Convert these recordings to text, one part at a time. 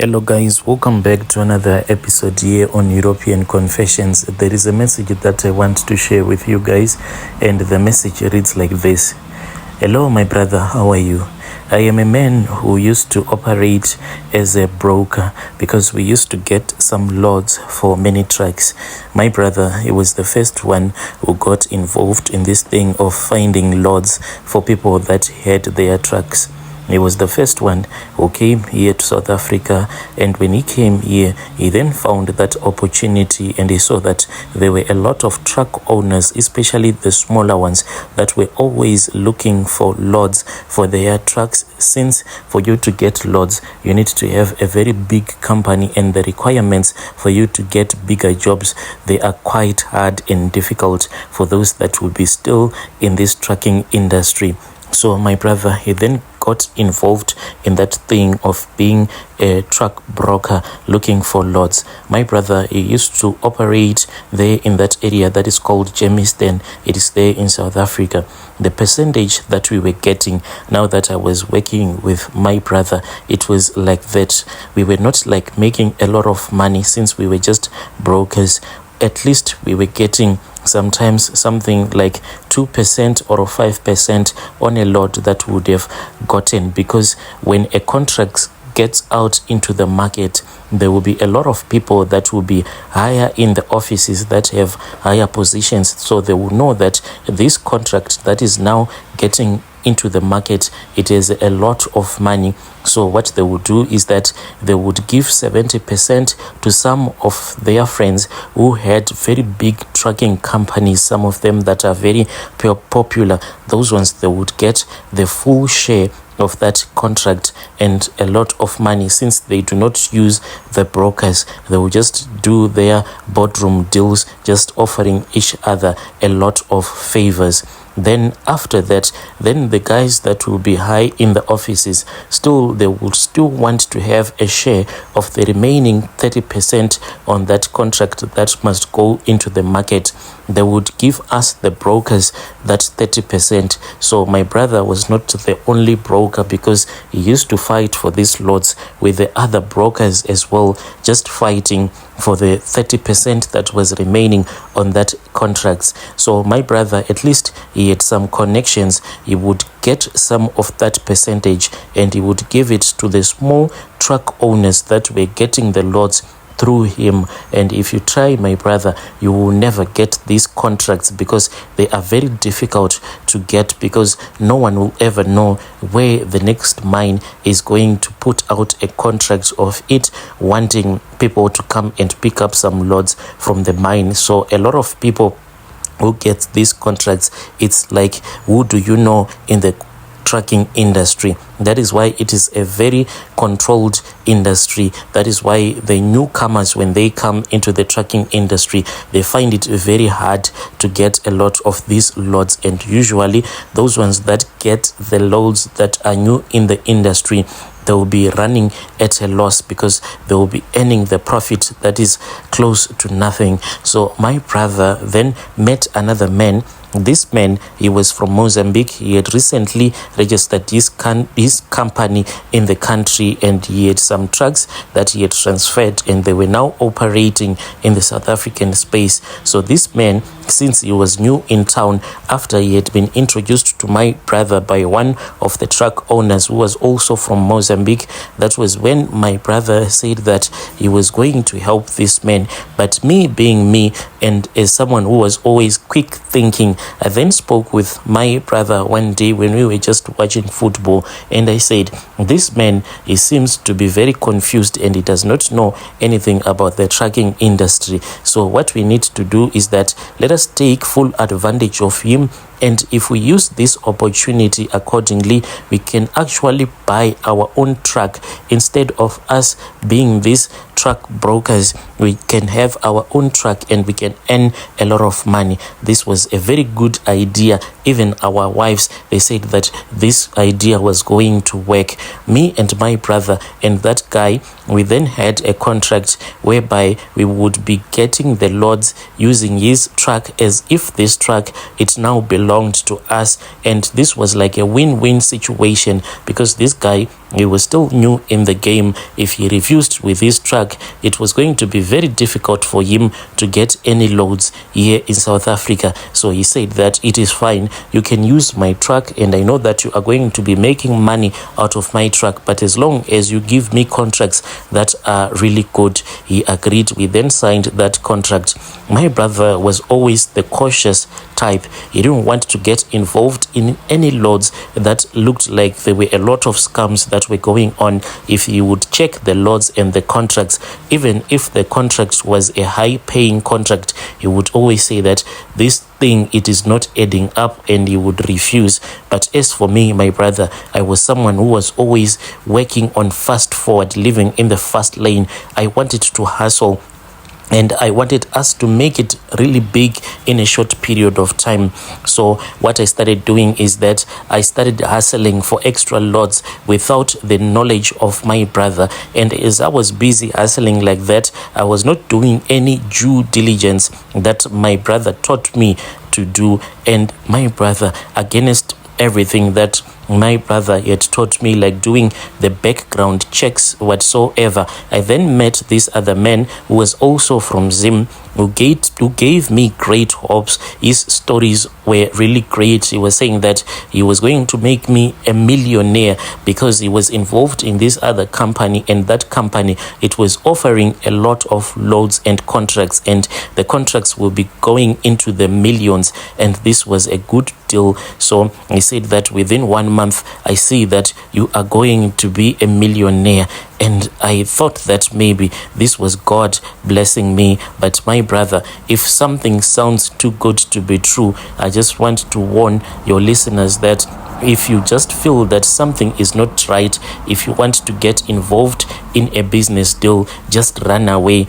Hello guys, welcome back to another episode here on European Confessions. There is a message that I want to share with you guys, and the message reads like this. Hello my brother, how are you? I am a man who used to operate as a broker because we used to get some loads for many trucks. My brother, he was the first one who got involved in this thing of finding loads for people that had their trucks. He was the first one who came here to South Africa, and when he came here, he then found that opportunity, and he saw that there were a lot of truck owners, especially the smaller ones, that were always looking for loads for their trucks. Since for you to get loads, you need to have a very big company, and the requirements for you to get bigger jobs, they are quite hard and difficult for those that will be still in this trucking industry. So my brother, he then got involved in that thing of being a truck broker looking for loads. My brother, he used to operate there in that area that is called Germiston. It is there in South Africa. The percentage that we were getting, now that I was working with my brother, it was like that. We were not like making a lot of money since we were just brokers. At least we were getting sometimes something like 2% or 5% on a load that would have gotten, because when a contract gets out into the market, there will be a lot of people that will be higher in the offices that have higher positions, so they will know that this contract that is now getting into the market, it is a lot of money. So what they would do is that they would give 70% to some of their friends who had very big trucking companies, some of them that are very popular. Those ones, they would get the full share of that contract and a lot of money. Since they do not use the brokers, they will just do their boardroom deals, just offering each other a lot of favors. Then after that, then the guys that will be high in the offices, still they will still want to have a share of the remaining 30% on that contract that must go into the market. They would give us, the brokers, that 30%. So my brother was not the only broker, because he used to fight for these lots with the other brokers as well, just fighting for the 30% that was remaining on that contracts. So my brother, at least he had some connections. He would get some of that percentage, and he would give it to the small truck owners that were getting the lots through him. And if you try, my brother, you will never get these contracts, because they are very difficult to get, because no one will ever know where the next mine is going to put out a contract of it wanting people to come and pick up some loads from the mine. So a lot of people who get these contracts, it's like, who do you know in the trucking industry? That is why it is a very controlled industry. That is why the newcomers, when they come into the trucking industry, they find it very hard to get a lot of these loads. And usually those ones that get the loads that are new in the industry, they will be running at a loss, because they will be earning the profit that is close to nothing. So my brother then met another man. This man, he was from Mozambique. He had recently registered his company in the country, and he had some trucks that he had transferred, and they were now operating in the South African space. So this man, since he was new in town, after he had been introduced to my brother by one of the truck owners who was also from Mozambique, that was when my brother said that he was going to help this man. But me being me, and as someone who was always quick thinking, I then spoke with my brother one day when we were just watching football, and I said, this man, he seems to be very confused, and he does not know anything about the trucking industry. So what we need to do is that let us take full advantage of him, and if we use this opportunity accordingly, we can actually buy our own truck. Instead of us being these truck brokers, we can have our own truck, and we can earn a lot of money. This was a very good idea. Even our wives, they said that this idea was going to work. Me and my brother and that guy, we then had a contract whereby we would be getting the loads using his truck, as if this truck, it now belonged to us. And this was like a win-win situation, because this guy, he was still new in the game. If he refused with his truck, it was going to be very difficult for him to get any loads here in South Africa. So he said that it is fine, you can use my truck, and I know that you are going to be making money out of my truck, but as long as you give me contracts that are really good. He agreed. We then signed that contract. My brother was always the cautious type. He didn't want to get involved in any loads that looked like there were a lot of scams that were going on. If he would check the loads and the contracts, even if the contract was a high paying contract, he would always say that this thing, it is not adding up, and he would refuse. But as for me, my brother, I was someone who was always working on fast forward, living in the fast lane. I wanted to hustle, and I wanted us to make it really big in a short period of time. So what I started doing is that I started hustling for extra lots without the knowledge of my brother. And as I was busy hustling like that, I was not doing any due diligence that my brother taught me to do. And my brother, against everything that my brother had taught me, like doing the background checks whatsoever, I then met this other man who was also from Zim, who gave me great hopes. His stories were really great. He was saying that he was going to make me a millionaire because he was involved in this other company, and that company, it was offering a lot of loads and contracts, and the contracts will be going into the millions, and this was a good deal. So he said that within 1 month, I see that you are going to be a millionaire. And I thought that maybe this was God blessing me. But my brother, if something sounds too good to be true, I just want to warn your listeners that if you just feel that something is not right, if you want to get involved in a business deal, just run away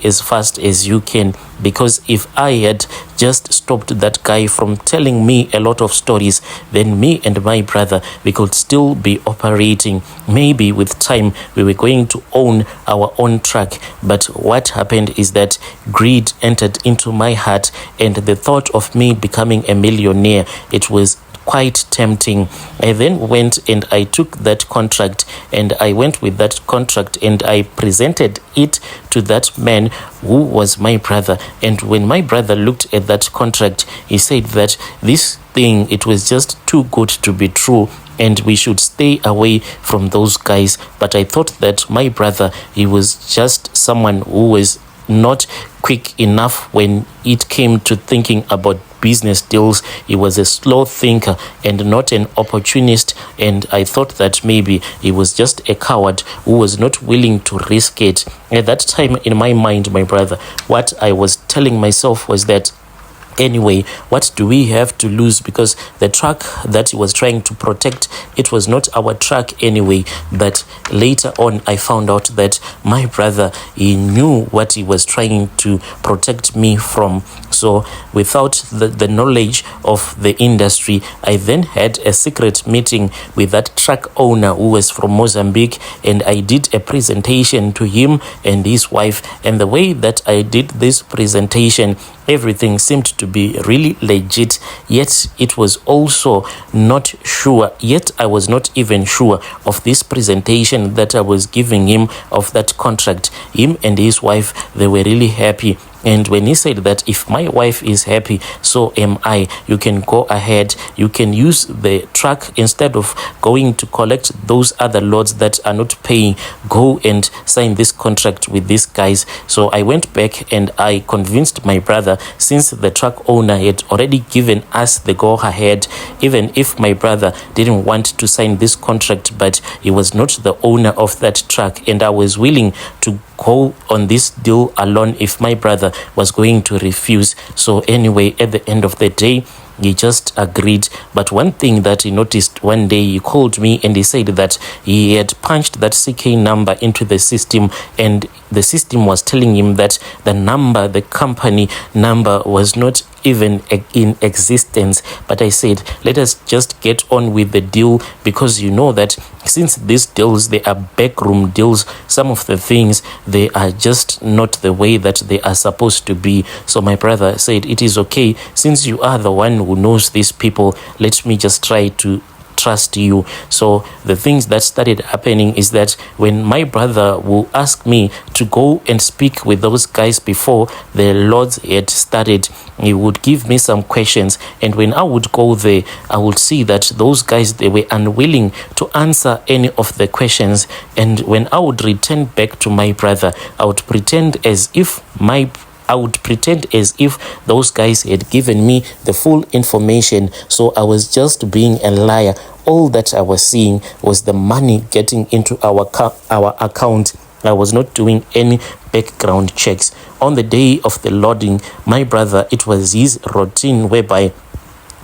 as fast as you can. Because if I had just stopped that guy from telling me a lot of stories, then me and my brother, we could still be operating. Maybe with time we were going to own our own truck. But what happened is that greed entered into my heart, and the thought of me becoming a millionaire, it was quite tempting. I then went and I took that contract, and I went with that contract and I presented it to that man who was my brother. And when my brother looked at that contract, he said that this thing, it was just too good to be true, and we should stay away from those guys. But I thought that my brother, he was just someone who was not quick enough when it came to thinking about business deals. He was a slow thinker and not an opportunist, and I thought that maybe he was just a coward who was not willing to risk it. At that time in my mind, my brother, what I was telling myself was that anyway, what do we have to lose? Because the truck that he was trying to protect, it was not our truck anyway. But later on, I found out that my brother, he knew what he was trying to protect me from. So without the knowledge of the industry, I then had a secret meeting with that truck owner who was from Mozambique, and I did a presentation to him and his wife. And the way that I did this presentation, everything seemed to be really legit, yet it was also not sure. Yet I was not even sure of this presentation that I was giving him of that contract. Him and his wife, they were really happy. And when he said that if my wife is happy, so am I, you can go ahead, you can use the truck instead of going to collect those other loads that are not paying, go and sign this contract with these guys. So I went back and I convinced my brother, since the truck owner had already given us the go ahead, even if my brother didn't want to sign this contract, but he was not the owner of that truck, and I was willing to go on this deal alone if my brother was going to refuse. So anyway, at the end of the day, he just agreed. But one thing that he noticed, one day he called me and he said that he had punched that CK number into the system, and the system was telling him that the number, the company number, was not even in existence. But I said, let us just get on with the deal, because you know that since these deals, they are backroom deals, some of the things, they are just not the way that they are supposed to be. So my brother said, it is okay, since you are the one who knows these people, let me just try to trust you. So the things that started happening is that when my brother will ask me to go and speak with those guys before the Lord's had started, he would give me some questions, and when I would go there, I would see that those guys, they were unwilling to answer any of the questions. And when I would return back to my brother, I would pretend as if those guys had given me the full information. So I was just being a liar. All that I was seeing was the money getting into our account. I was not doing any background checks. On the day of the loading, my brother, it was his routine whereby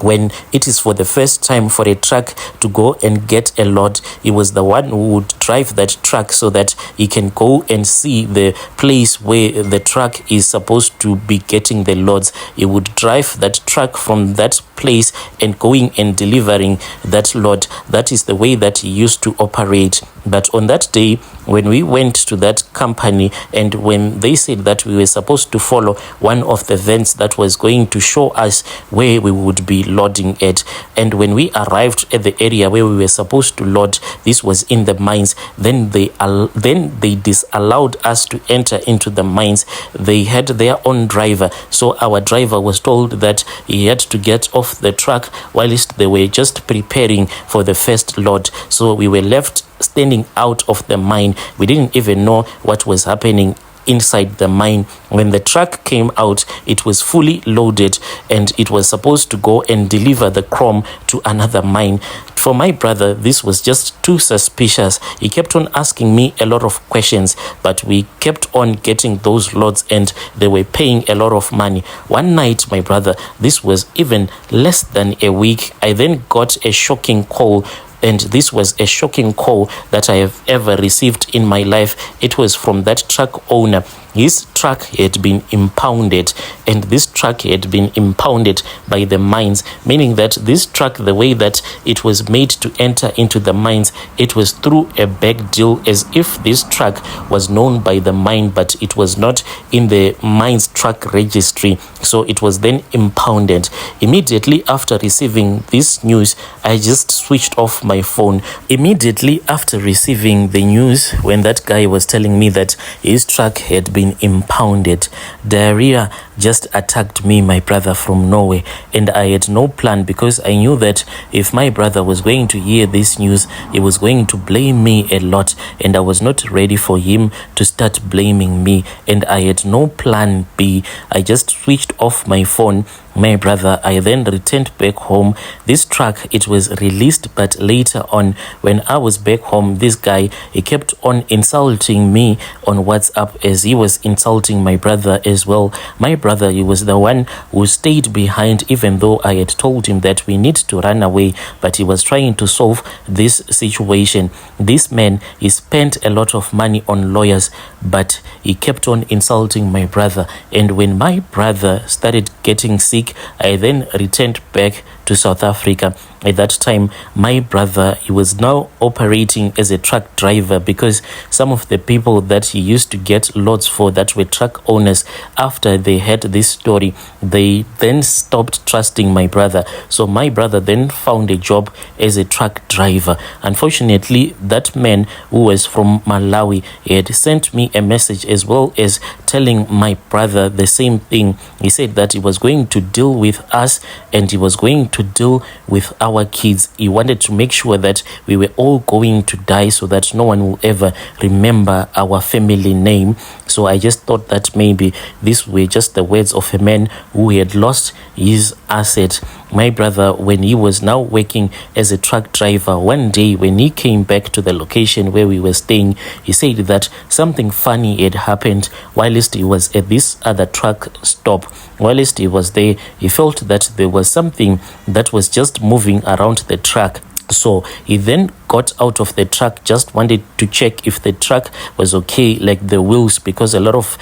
when it is for the first time for a truck to go and get a load, he was the one who would drive that truck so that he can go and see the place where the truck is supposed to be getting the loads. He would drive that truck from that place and going and delivering that load. That is the way that he used to operate. But on that day, when we went to that company and when they said that we were supposed to follow one of the vans that was going to show us where we would be loading at, and when we arrived at the area where we were supposed to load, this was in the mines, then they disallowed us to enter into the mines. They had their own driver, so our driver was told that he had to get off the truck whilst they were just preparing for the first load. So we were left standing out of the mine. We didn't even know what was happening inside the mine. When the truck came out, it was fully loaded and it was supposed to go and deliver the chrome to another mine. For my brother, this was just too suspicious. He kept on asking me a lot of questions, but we kept on getting those loads and they were paying a lot of money. One night, my brother, this was even less than a week, I then got a shocking call. And this was a shocking call that I have ever received in my life. It was from that truck owner. His truck had been impounded, and this truck had been impounded by the mines, meaning that this truck, the way that it was made to enter into the mines, it was through a back deal, as if this truck was known by the mine, but it was not in the mines truck registry. So it was then impounded. Immediately after receiving this news, I just switched off my phone. Immediately after receiving the news, when that guy was telling me that his truck had been impounded, diarrhea just attacked me, my brother, from Norway, and I had no plan, because I knew that if my brother was going to hear this news, he was going to blame me a lot, and I was not ready for him to start blaming me, and I had no plan B. I just switched off my phone, my brother. I then returned back home. This truck, it was released, but later on, when I was back home, this guy, he kept on insulting me on WhatsApp, as he was insulting my brother as well. My brother, he was the one who stayed behind, even though I had told him that we need to run away, but he was trying to solve this situation. This man, he spent a lot of money on lawyers, but he kept on insulting my brother. And when my brother started getting sick, I then returned back to South Africa. At that time, my brother, he was now operating as a truck driver, because some of the people that he used to get loads for that were truck owners, after they heard this story, they then stopped trusting my brother. So my brother then found a job as a truck driver. Unfortunately, that man who was from Malawi, he had sent me a message as well as telling my brother the same thing. He said that he was going to deal with us and he was going to deal with our kids. He wanted to make sure that we were all going to die so that no one will ever remember our family name. So I just thought that maybe these were just the words of a man who had lost his asset. My brother, when he was now working as a truck driver, one day when he came back to the location where we were staying, he said that something funny had happened whilst he was at this other truck stop. Whilst he was there, he felt that there was something that was just moving around the truck. So he then got out of the truck, just wanted to check if the truck was okay, like the wheels, because a lot of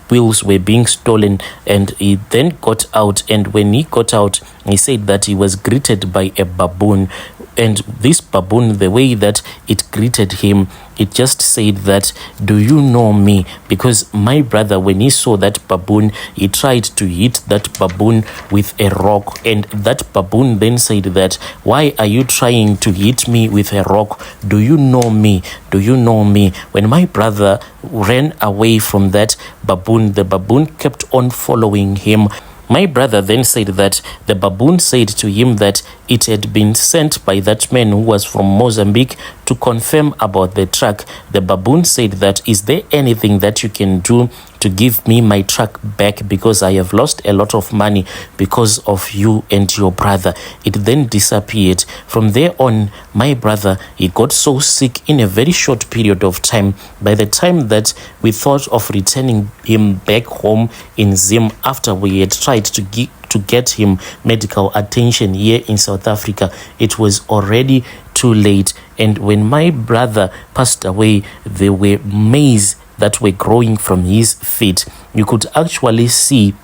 wheels were being stolen. And he then got out, and when he got out, he said that he was greeted by a baboon, and this baboon, the way that it greeted him, it just said that, "Do you know me?" Because my brother, when he saw that baboon, he tried to hit that baboon with a rock, and that baboon then said that, "Why are you trying to hit me with a rock? Do you know me? Do you know me?" When my brother ran away from that baboon, the baboon kept on following him. My brother then said that the baboon said to him that it had been sent by that man who was from Mozambique to confirm about the truck. The baboon said that, "Is there anything that you can do to give me my truck back, because I have lost a lot of money because of you and your brother?" It then disappeared. From there on, my brother, he got so sick in a very short period of time. By the time that we thought of returning him back home in Zim, after we had tried to get him medical attention here in South Africa, it was already too late. And when my brother passed away, there were maize that were growing from his feet. You could actually see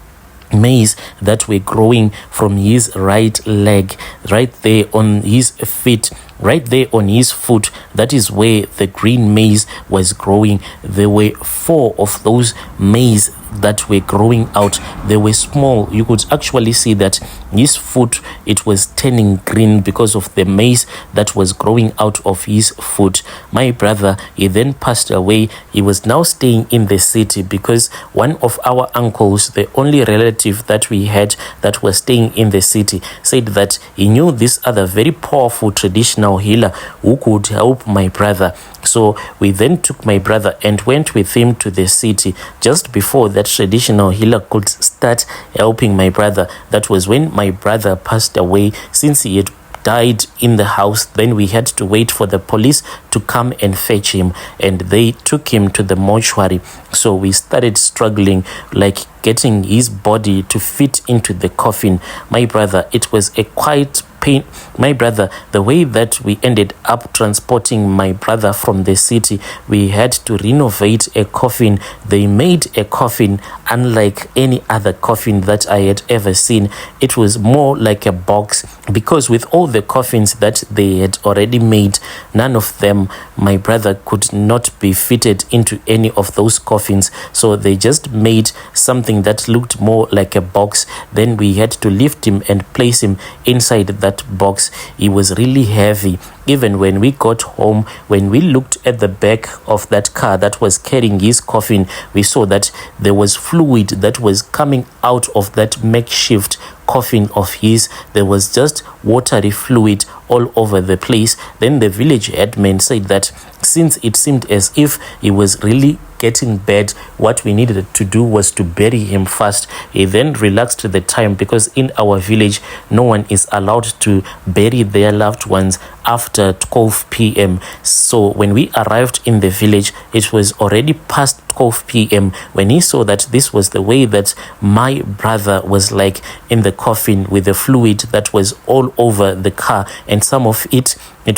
maize that were growing from his right leg, right there on his feet, right there on his foot. That is where the green maize was growing. There were 4 of those maize that were growing out. They were small. You could actually see that his foot, it was turning green because of the maize that was growing out of his foot. My brother, he then passed away. He was now staying in the city because one of our uncles, the only relative that we had that was staying in the city, said that he knew this other very powerful traditional healer who could help my brother. So we then took my brother and went with him to the city. Just before that traditional healer could start helping my brother, that was when my brother passed away. Since he had died in the house, then we had to wait for the police to come and fetch him, and they took him to the mortuary. So we started struggling, like getting his body to fit into the coffin. My brother, it was a quite pain. My brother, the way that we ended up transporting my brother from the city, we had to renovate a coffin. They made a coffin unlike any other coffin that I had ever seen. It was more like a box, because with all the coffins that they had already made, none of them, my brother could not be fitted into any of those coffins. So they just made something that looked more like a box. Then we had to lift him and place him inside that box. He was really heavy. Even when we got home, when we looked at the back of that car that was carrying his coffin, we saw that there was fluid that was coming out of that makeshift coffin of his. There was just watery fluid all over the place. Then the village headman said that since it seemed as if he was really getting bad, what we needed to do was to bury him first. He then relaxed the time, because in our village no one is allowed to bury their loved ones after 12 p.m. So when we arrived in the village, it was already past 12 p.m. when he saw that this was the way that my brother was like in the coffin, with the fluid that was all over the car, and some of it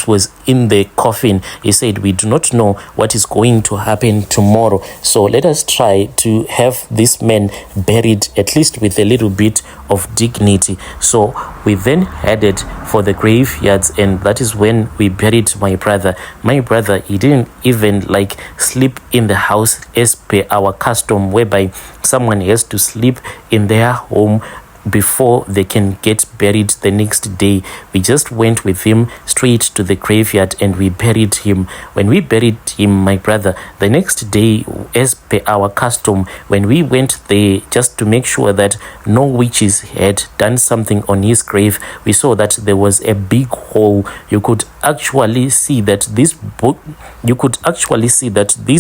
was in the coffin. He said, "We do not know what is going to happen tomorrow, so let us try to have this man buried at least with a little bit of dignity." So we then headed for the graveyards, and that is when we buried my brother. My brother, he didn't even like sleep in the house as per our custom, whereby someone has to sleep in their home before they can get buried the next day. We just went with him straight to the graveyard and we buried him. When we buried him, my brother, the next day, as per our custom, when we went there just to make sure that no witches had done something on his grave, we saw that there was a big hole. You could actually see that this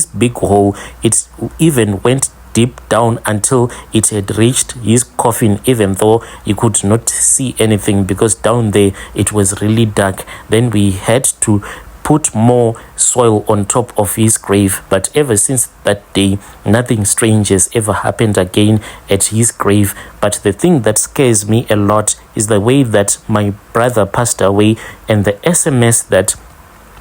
big hole, it even went deep down until it had reached his coffin, even though you could not see anything because down there it was really dark. Then we had to put more soil on top of his grave. But ever since that day, nothing strange has ever happened again at his grave. But the thing that scares me a lot is the way that my brother passed away, and the SMS that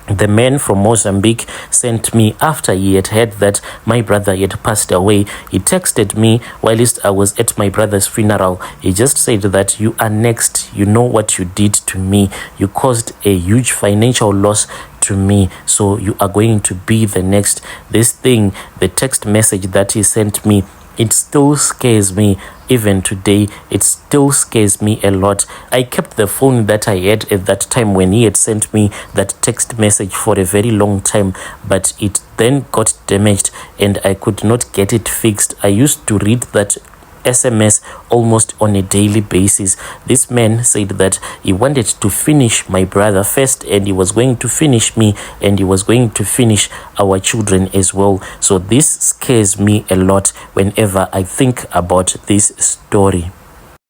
The man from Mozambique sent me after he had heard that my brother had passed away. He texted me whilst I was at my brother's funeral. He just said that you are next. You know what you did to me. You caused a huge financial loss to me, so you are going to be the next. This thing, the text message that he sent me, it still scares me. Even today, it still scares me a lot. I kept the phone that I had at that time when he had sent me that text message for a very long time, but it then got damaged and I could not get it fixed. I used to read that SMS almost on a daily basis. This man said that he wanted to finish my brother first, and he was going to finish me, and he was going to finish our children as well. So this scares me a lot whenever I think about this story.